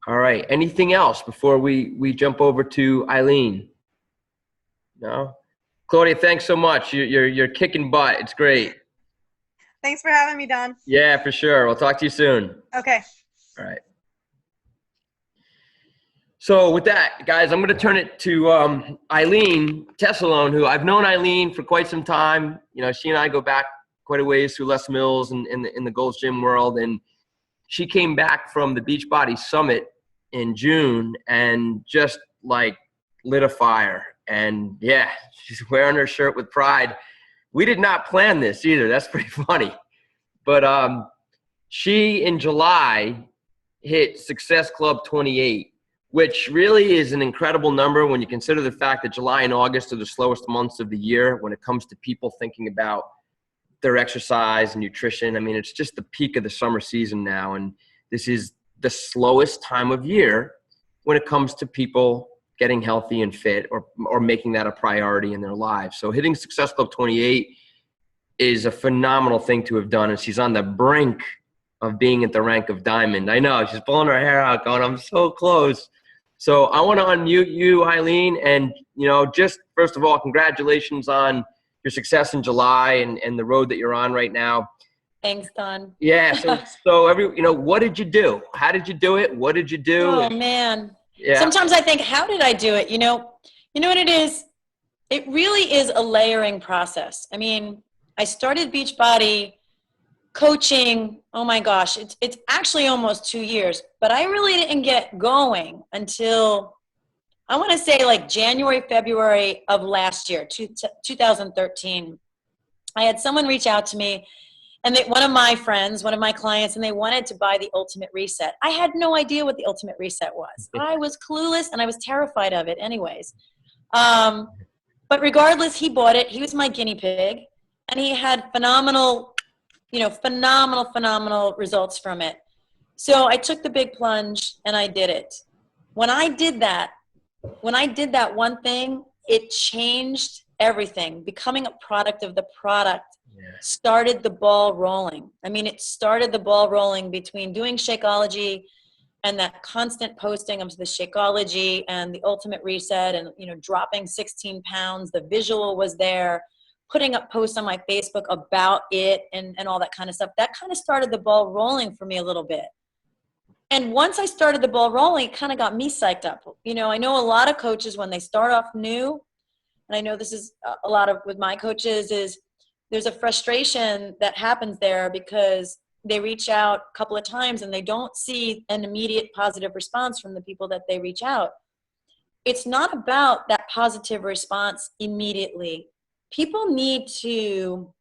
All right. Anything else before we jump over to Eileen? No? Claudia, thanks so much. You're kicking butt. It's great. Thanks for having me, Don. Yeah, for sure. We'll talk to you soon. Okay. All right. So with that, guys, I'm going to turn it to Eileen Tessalone, who I've known Eileen for quite some time. You know, she and I go back quite a ways through Les Mills and in the Gold's Gym world. And she came back from the Beachbody Summit in June and just like lit a fire. And yeah, she's wearing her shirt with pride. We did not plan this either. That's pretty funny. But she, in July, hit Success Club 28. Which really is an incredible number when you consider the fact that July and August are the slowest months of the year when it comes to people thinking about their exercise and nutrition. I mean, it's just the peak of the summer season now, and this is the slowest time of year when it comes to people getting healthy and fit or making that a priority in their lives. So hitting Success Club 28 is a phenomenal thing to have done, and she's on the brink of being at the rank of diamond. I know, she's pulling her hair out going, I'm so close. So I want to unmute you, Eileen, and, you know, just first of all, congratulations on your success in July and the road that you're on right now. Thanks, Don. Yeah. So what did you do? How did you do it? What did you do? Oh, man. Yeah. Sometimes I think, how did I do it? You know what it is? It really is a layering process. I mean, I started Beachbody coaching, oh my gosh, it's actually almost 2 years, but I really didn't get going until, I want to say like January, February of last year, 2013. I had someone reach out to me, and one of my friends, one of my clients, and they wanted to buy the Ultimate Reset. I had no idea what the Ultimate Reset was. I was clueless, and I was terrified of it anyways. But regardless, he bought it. He was my guinea pig, and he had phenomenal results from it. So I took the big plunge and I did it. When I did that one thing, it changed everything. Becoming a product of the product started the ball rolling. I mean, it started the ball rolling between doing Shakeology and that constant posting of the Shakeology and the Ultimate Reset and, you know, dropping 16 pounds. The visual was there. Putting up posts on my Facebook about it and all that kind of stuff. That kind of started the ball rolling for me a little bit. And once I started the ball rolling, it kind of got me psyched up. You know, I know a lot of coaches when they start off new, and I know this is a lot of with my coaches, is there's a frustration that happens there because they reach out a couple of times and they don't see an immediate positive response from the people that they reach out. It's not about that positive response immediately. People need to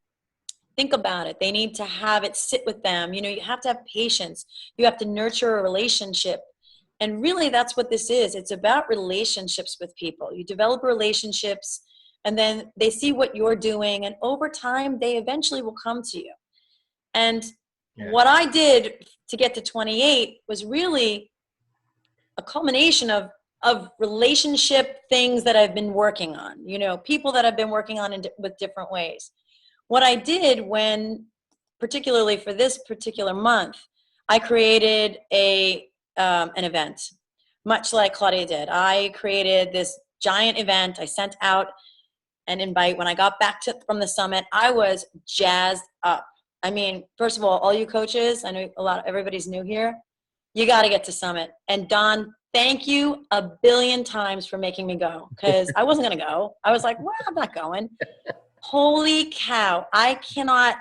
think about it. They need to have it sit with them. You know, you have to have patience. You have to nurture a relationship. And really, that's what this is. It's about relationships with people. You develop relationships, and then they see what you're doing. And over time, they eventually will come to you. And what I did to get to 28 was really a culmination of relationship things that I've been working on, you know, people that I've been working on with different ways. What I did particularly for this particular month, I created an event, much like Claudia did. I created this giant event. I sent out an invite. When I got back from the summit, I was jazzed up. I mean, first of all you coaches, I know everybody's new here. You got to get to Summit. And Don, thank you a billion times for making me go, because I wasn't going to go. I was like, well, I'm not going. Holy cow. I cannot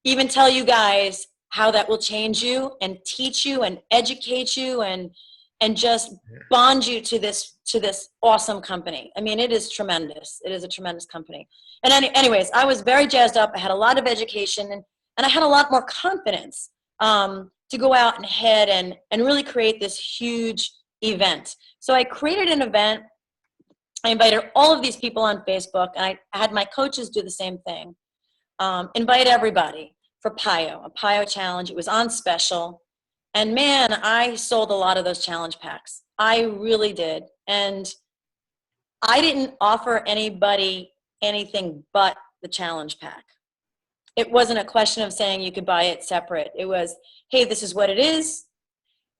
even tell you guys how that will change you and teach you and educate you and just bond you to this awesome company. I mean, it is tremendous. It is a tremendous company. And anyways, I was very jazzed up. I had a lot of education and I had a lot more confidence to go out and head and really create this huge event. So I created an event. I invited all of these people on Facebook, and I had my coaches do the same thing. Invite everybody for a PIO challenge. It was on special. And man, I sold a lot of those challenge packs. I really did. And I didn't offer anybody anything but the challenge pack. It wasn't a question of saying you could buy it separate. It was, hey, this is what it is.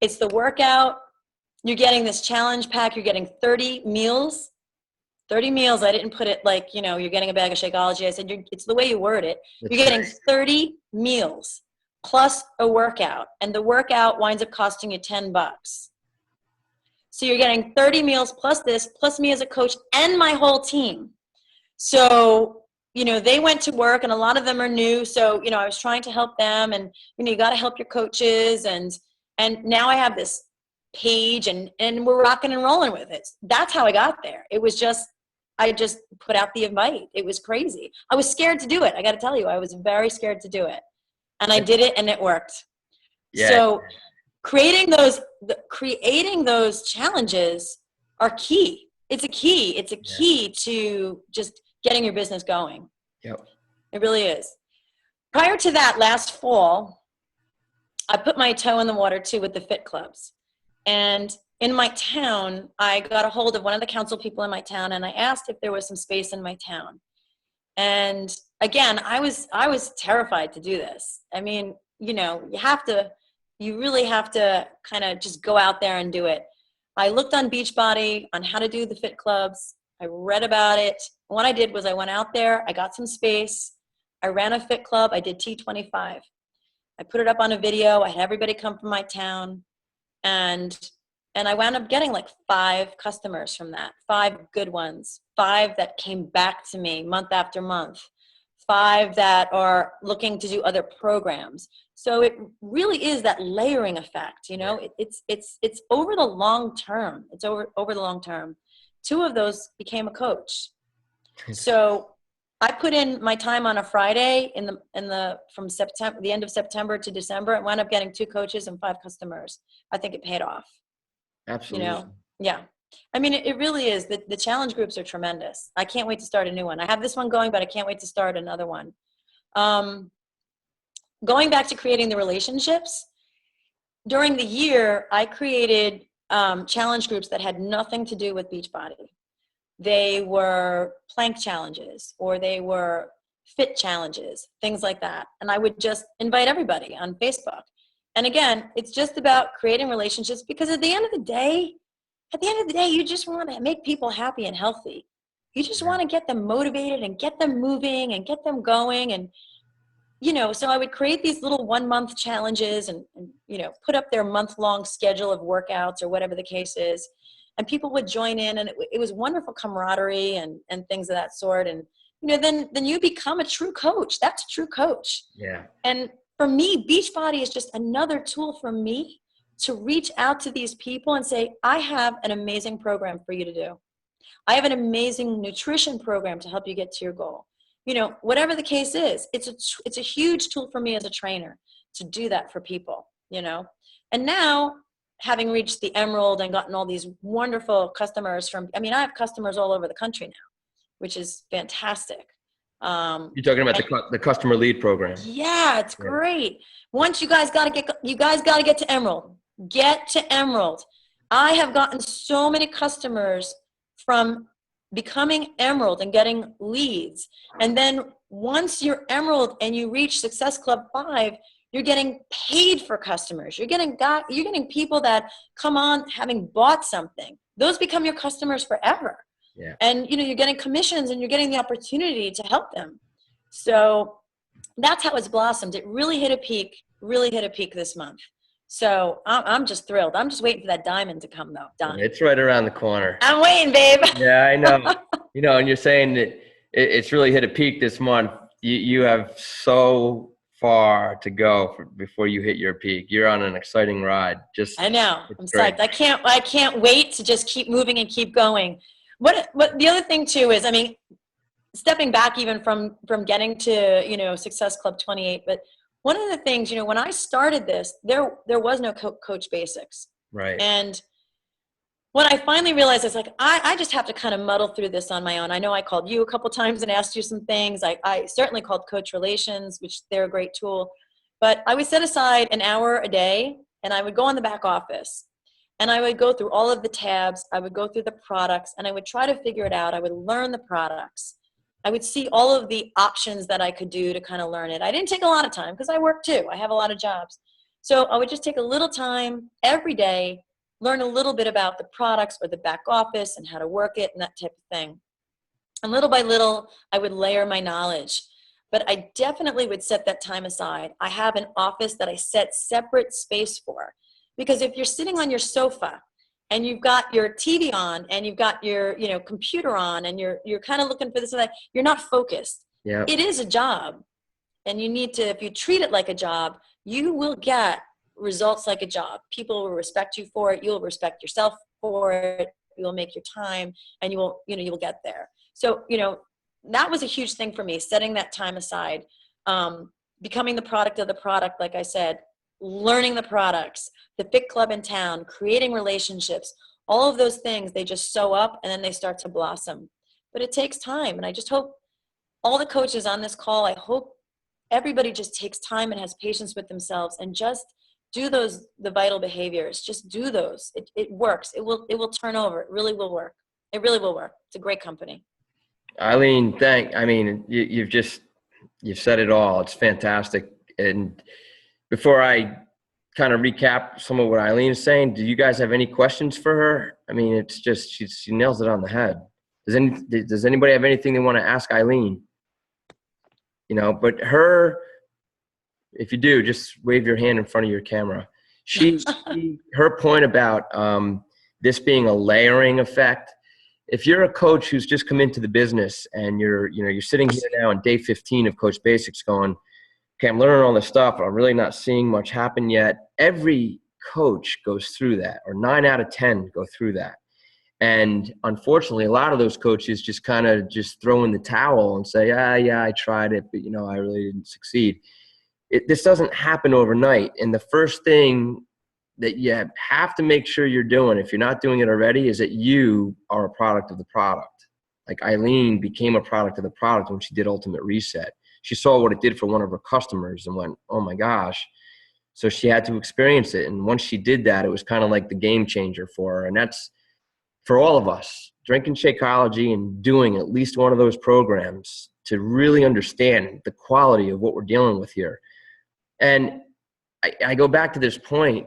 It's the workout. You're getting this challenge pack. You're getting 30 meals. 30 meals. I didn't put it like, you're getting a bag of Shakeology. I said, it's the way you word it. That's You're getting right. 30 meals plus a workout. And the workout winds up costing you $10. So you're getting 30 meals plus this, plus me as a coach and my whole team. So, they went to work and a lot of them are new. So, I was trying to help them, and, you got to help your coaches. And now I have this page and we're rocking and rolling with it. That's how I got there. It was I just put out the invite. It was crazy. I was scared to do it. I got to tell you, I was very scared to do it, and I did it and it worked. Yeah. So creating those challenges are key. It's a key. It's a key to just getting your business going. Yep. It really is. Prior to that, last fall, I put my toe in the water too with the fit clubs. And in my town, I got a hold of one of the council people in my town, and I asked if there was some space in my town. And again, I was terrified to do this. I mean, you really have to kind of just go out there and do it. I looked on Beachbody on how to do the fit clubs. I read about it. And what I did was I went out there, I got some space. I ran a fit club. I did T25. I put it up on a video. I had everybody come from my town. And I wound up getting like 5 customers from that, 5 good ones, 5 that came back to me month after month, 5 that are looking to do other programs. So it really is that layering effect, it's over the long term. It's over the long term. 2 of those became a coach. So I put in my time on a Friday from September, the end of September to December, and wound up getting 2 coaches and 5 customers. I think it paid off. Absolutely. Yeah. I mean, it really is. The challenge groups are tremendous. I can't wait to start a new one. I have this one going, but I can't wait to start another one. Going back to creating the relationships, during the year, I created challenge groups that had nothing to do with Beachbody. They were plank challenges, or they were fit challenges, things like that. And I would just invite everybody on Facebook. And again, it's just about creating relationships, because at the end of the day, you just want to make people happy and healthy. You just want to get them motivated and get them moving and get them going. And, so I would create these little 1-month challenges and put up their month-long schedule of workouts or whatever the case is. And people would join in, and it was wonderful camaraderie and things of that sort. And, then you become a true coach. That's a true coach. Yeah. And for me, Beachbody is just another tool for me to reach out to these people and say, I have an amazing program for you to do. I have an amazing nutrition program to help you get to your goal. Whatever the case is, it's a huge tool for me as a trainer to do that for people, And now, having reached the Emerald and gotten all these wonderful customers I have customers all over the country now, which is fantastic. You're talking about the customer lead program. Yeah, it's great. Once you guys got to get to Emerald. Get to Emerald. I have gotten so many customers from becoming Emerald and getting leads. And then once you're Emerald and you reach Success Club 5, you're getting paid for customers. You're getting people that come on having bought something. Those become your customers forever. Yeah. And, you're getting commissions and you're getting the opportunity to help them. So that's how it's blossomed. It really hit a peak this month. So I'm just thrilled. I'm just waiting for that diamond to come, though. Done. It's right around the corner. I'm waiting, babe. Yeah, I know. And you're saying that it's really hit a peak this month. You have so far to go before you hit your peak. You're on an exciting ride. I know. I'm great. psyched. I can't wait to just keep moving and keep going. What the other thing too is, stepping back even from getting to, Success Club 28, but one of the things, when I started this, there was no Coach Basics. Right. And what I finally realized is I just have to kind of muddle through this on my own. I know I called you a couple times and asked you some things. I certainly called Coach Relations, which they're a great tool, but I would set aside an hour a day and I would go in the back office and I would go through all of the tabs. I would go through the products and I would try to figure it out. I would learn the products. I would see all of the options that I could do to kind of learn it. I didn't take a lot of time because I work too. I have a lot of jobs. So I would just take a little time every day learn a little bit about the products or the back office and how to work it and that type of thing. And little by little, I would layer my knowledge. But I definitely would set that time aside. I have an office that I set separate space for. Because if you're sitting on your sofa and you've got your TV on and you've got your computer on and you're kind of looking for this and that, you're not focused. Yeah. It is a job. And you need to, if you treat it like a job, you will get results like a job. People will respect you for it. You'll respect yourself for it. You will make your time and you will get there. So, that was a huge thing for me, setting that time aside, becoming the product of the product, like I said, learning the products, the Fit Club in town, creating relationships, all of those things, they just sew up and then they start to blossom. But it takes time. And I just hope all the coaches on this call, I hope everybody just takes time and has patience with themselves and just do the vital behaviors. Just do those. It works. It will turn over. It really will work. It really will work. It's a great company. Eileen, you've said it all. It's fantastic. And before I kind of recap some of what Eileen is saying, do you guys have any questions for her? I mean, it's just, she nails it on the head. Does anybody have anything they want to ask Eileen? But if you do, just wave your hand in front of your camera. Her point about this being a layering effect. If you're a coach who's just come into the business and you're sitting here now on day 15 of Coach Basics going, okay, I'm learning all this stuff, but I'm really not seeing much happen yet. Every coach goes through that, or 9 out of 10 go through that. And unfortunately, a lot of those coaches just kind of just throw in the towel and say, yeah, I tried it, but I really didn't succeed. This doesn't happen overnight. And the first thing that you have to make sure you're doing, if you're not doing it already, is that you are a product of the product. Like Eileen became a product of the product when she did Ultimate Reset. She saw what it did for one of her customers and went, oh my gosh. So she had to experience it. And once she did that, it was kind of like the game changer for her. And that's for all of us, drinking Shakeology and doing at least one of those programs to really understand the quality of what we're dealing with here. And I go back to this point.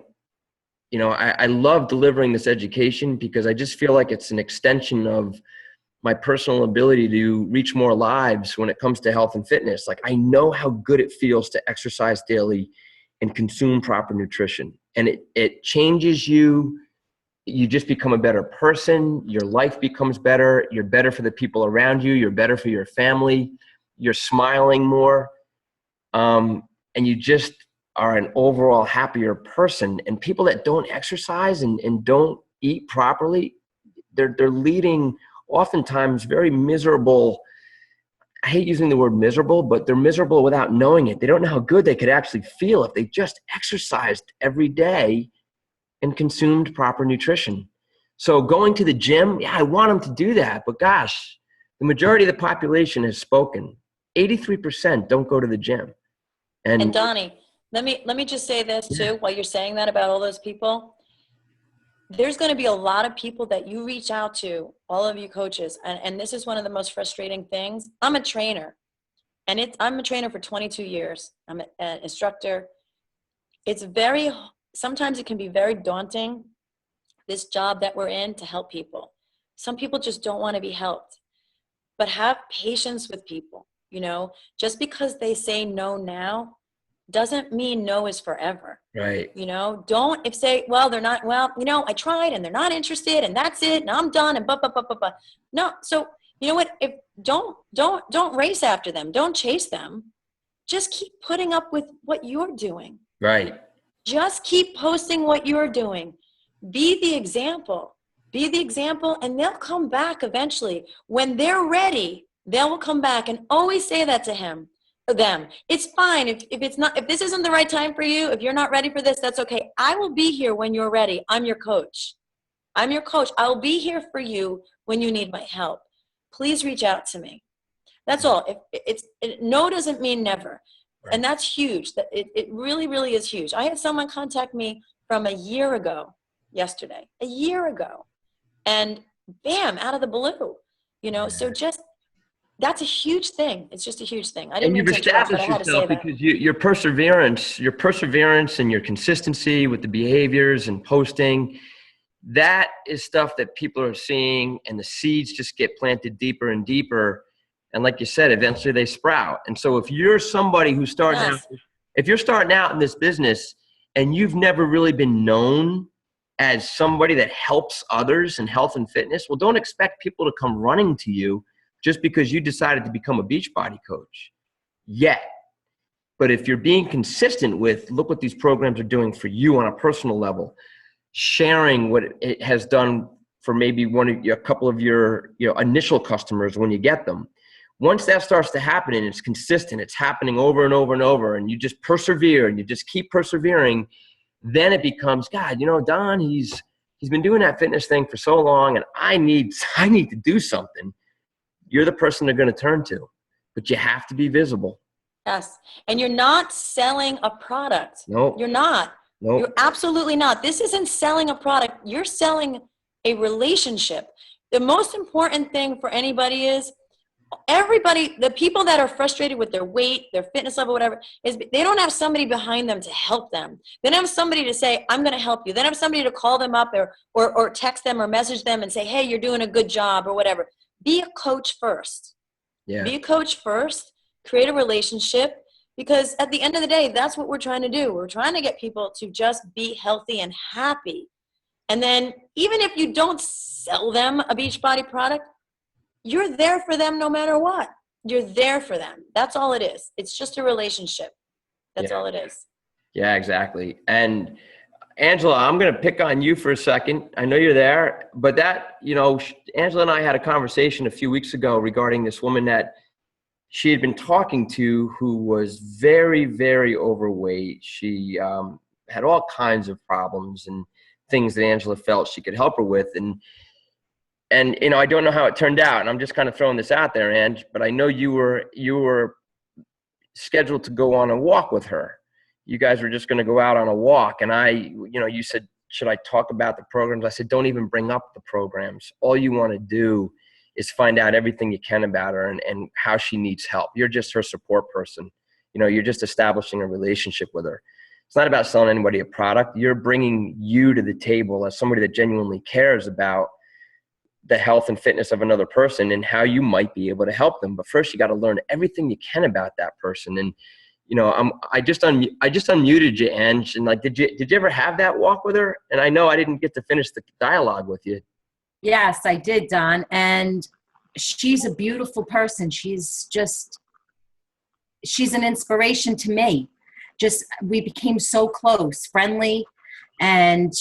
I love delivering this education because I just feel like it's an extension of my personal ability to reach more lives when it comes to health and fitness. Like, I know how good it feels to exercise daily and consume proper nutrition. And it changes you. You just become a better person. Your life becomes better. You're better for the people around you. You're better for your family. You're smiling more. And you just are an overall happier person. And people that don't exercise and don't eat properly, they're leading oftentimes very miserable. I hate using the word miserable, but they're miserable without knowing it. They don't know how good they could actually feel if they just exercised every day and consumed proper nutrition. So going to the gym, yeah, I want them to do that. But gosh, the majority of the population has spoken. 83% don't go to the gym. And Donnie, let me just say this too, while you're saying that about all those people. There's going to be a lot of people that you reach out to, all of you coaches, and this is one of the most frustrating things. I'm a trainer, and I'm a trainer for 22 years. I'm an instructor. Sometimes it can be very daunting, this job that we're in, to help people. Some people just don't want to be helped, but have patience with people. Just because they say no now doesn't mean no is forever. Right. Don't say, well, they're not, I tried and they're not interested and that's it and I'm done and blah, blah, blah, blah, blah. No. So you know what, if don't race after them. Don't chase them. Just keep putting up with what you're doing. Right. Just keep posting what you're doing. Be the example. Be the example, and they'll come back eventually. When they're ready, they will come back, and always say that to them. It's fine if this isn't the right time for you, if you're not ready for this, that's okay. I will be here when you're ready. I'm your coach. I will be here for you when you need my help. Please reach out to me. That's all. No doesn't mean never. Right. And that's huge. It really, really is huge. I had someone contact me from a year ago, yesterday, and bam, out of the blue, so just, that's a huge thing. It's just a huge thing. I didn't mean to interrupt, but I had to say that. Because your perseverance and your consistency with the behaviors and posting, that is stuff that people are seeing, and the seeds just get planted deeper and deeper. And like you said, eventually they sprout. And so if you're somebody who's starting out, if you're starting out in this business and you've never really been known as somebody that helps others in health and fitness, well, don't expect people to come running to you just because you decided to become a Beachbody coach yet. But if you're being consistent with, look what these programs are doing for you on a personal level, sharing what it has done for maybe a couple of your initial customers when you get them. Once that starts to happen and it's consistent, it's happening over and over and over, and you just persevere and you just keep persevering, then it becomes, God, Don, he's been doing that fitness thing for so long, and I need to do something. You're the person they're going to turn to, but you have to be visible. Yes. And you're not selling a product. No. You're not. Nope. You're absolutely not. This isn't selling a product. You're selling a relationship. The most important thing for anybody is the people that are frustrated with their weight, their fitness level, whatever, is they don't have somebody behind them to help them. They don't have somebody to say, I'm going to help you. They don't have somebody to call them up or text them or message them and say, hey, you're doing a good job or whatever. Be a coach first. Yeah. Be a coach first. Create a relationship, because at the end of the day, that's what we're trying to do. We're trying to get people to just be healthy and happy. And then even if you don't sell them a Beachbody product, you're there for them no matter what. You're there for them. That's all it is. It's just a relationship. That's all it is. Yeah, exactly. And Angela, I'm going to pick on you for a second. I know you're there, but Angela and I had a conversation a few weeks ago regarding this woman that she had been talking to who was very, very overweight. She had all kinds of problems and things that Angela felt she could help her with. And I don't know how it turned out. And I'm just kind of throwing this out there, Ange, but I know you were scheduled to go on a walk with her. You guys were just going to go out on a walk. And you said, should I talk about the programs? I said, don't even bring up the programs. All you want to do is find out everything you can about her and how she needs help. You're just her support person. You're just establishing a relationship with her. It's not about selling anybody a product. You're bringing you to the table as somebody that genuinely cares about the health and fitness of another person and how you might be able to help them. But first you got to learn everything you can about that person. And, I just unmuted you, Ange, and did you ever have that walk with her? And I know I didn't get to finish the dialogue with you. Yes, I did, Don. And she's a beautiful person. She's an inspiration to me. We became so close, friendly, and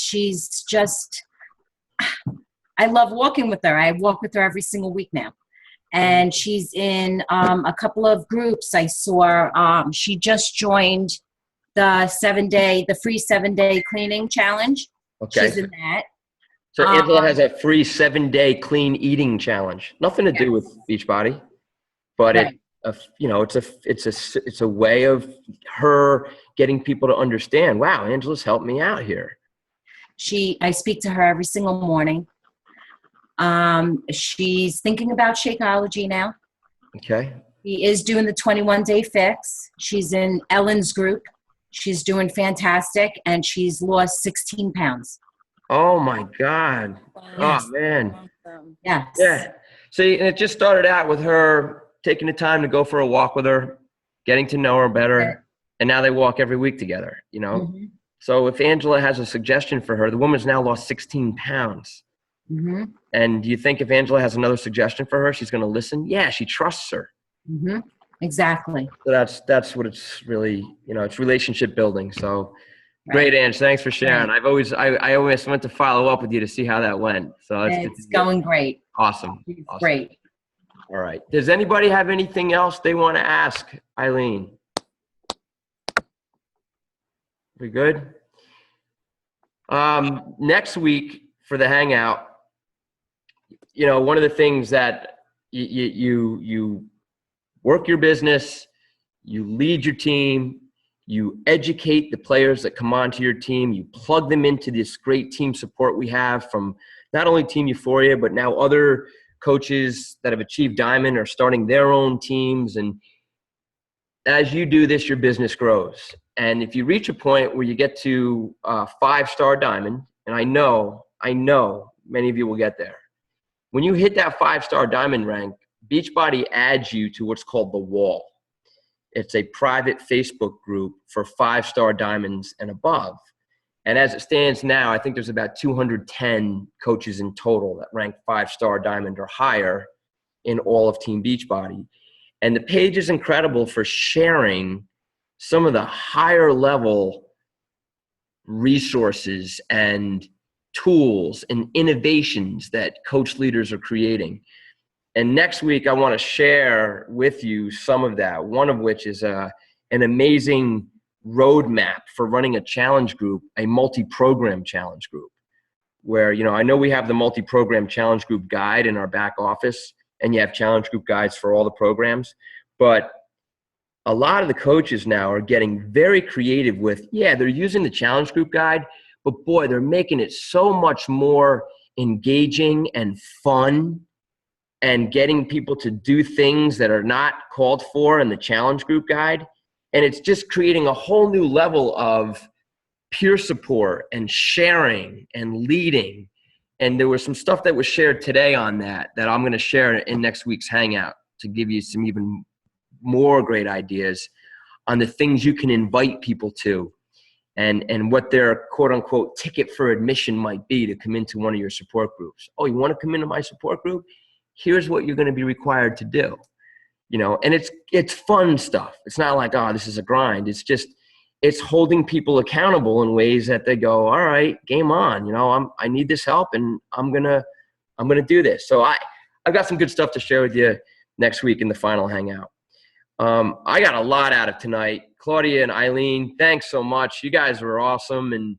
I love walking with her. I walk with her every single week now. And she's in a couple of groups. I saw she just joined the free 7-day cleaning challenge. Okay. She's in that. So Angela has a free 7-day clean eating challenge. Nothing to do with Beachbody, but right. It's a way of her getting people to understand, wow, Angela's helped me out here. I speak to her every single morning. She's thinking about Shakeology now. Okay. She is doing the 21-day fix. She's in Ellen's group. She's doing fantastic, and she's lost 16 pounds. Oh my God. Yes. Oh man. Awesome. Yes. Yeah. See, and it just started out with her taking the time to go for a walk with her, getting to know her better. And now they walk every week together, Mm-hmm. So if Angela has a suggestion for her, the woman's now lost 16 pounds. Mm-hmm. And do you think if Angela has another suggestion for her, she's going to listen? Yeah, she trusts her. Mm-hmm. Exactly. So that's what it's really, it's relationship building. So Right. great, Ange. Thanks for sharing. Right. I always went to follow up with you to see how that went. So It's going great. Awesome. It's Awesome. great. All right. Does anybody have anything else they want to ask Eileen? We good? Next week for the Hangout, one of the things that you work your business, you lead your team, you educate the players that come onto your team, you plug them into this great team support we have from not only Team Euphoria, but now other coaches that have achieved Diamond are starting their own teams. And as you do this, your business grows. And if you reach a point where you get to 5-star Diamond, and I know I know many of you will get there. When you hit that 5-star diamond rank, Beachbody adds you to what's called the Wall. It's a private Facebook group for 5-star diamonds and above. And as it stands now, I think there's about 210 coaches in total that rank 5-star diamond or higher in all of Team Beachbody. And the page is incredible for sharing some of the higher level resources and tools and innovations that coach leaders are creating. And next week, I want to share with you some of that, one of which is an amazing roadmap for running a challenge group, a multi-program challenge group, where, I know we have the multi-program challenge group guide in our back office, and you have challenge group guides for all the programs. But a lot of the coaches now are getting very creative with, they're using the challenge group guide, but boy, they're making it so much more engaging and fun and getting people to do things that are not called for in the challenge group guide. And it's just creating a whole new level of peer support and sharing and leading. And there was some stuff that was shared today on that I'm going to share in next week's Hangout to give you some even more great ideas on the things you can invite people to and what their quote unquote ticket for admission might be to come into one of your support groups. Oh, you want to come into my support group? Here's what you're going to be required to do. And it's fun stuff. It's not like, oh, this is a grind. It's holding people accountable in ways that they go, all right, game on. I need this help, and I'm gonna do this. So I've got some good stuff to share with you next week in the final Hangout. I got a lot out of tonight. Claudia and Eileen, thanks so much. You guys were awesome and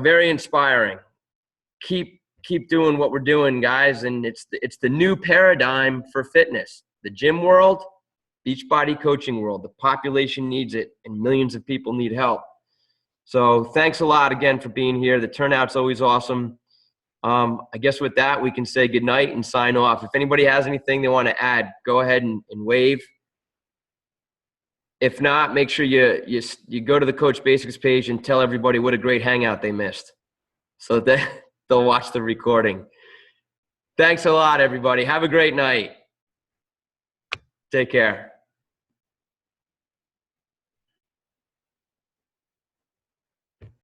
very inspiring. Keep doing what we're doing, guys. And it's the new paradigm for fitness. The gym world, Beachbody coaching world. The population needs it, and millions of people need help. So thanks a lot again for being here. The turnout's always awesome. I guess with that, we can say goodnight and sign off. If anybody has anything they want to add, go ahead and wave. If not, make sure you go to the Coach Basics page and tell everybody what a great Hangout they missed, so that they'll watch the recording. Thanks a lot, everybody. Have a great night. Take care.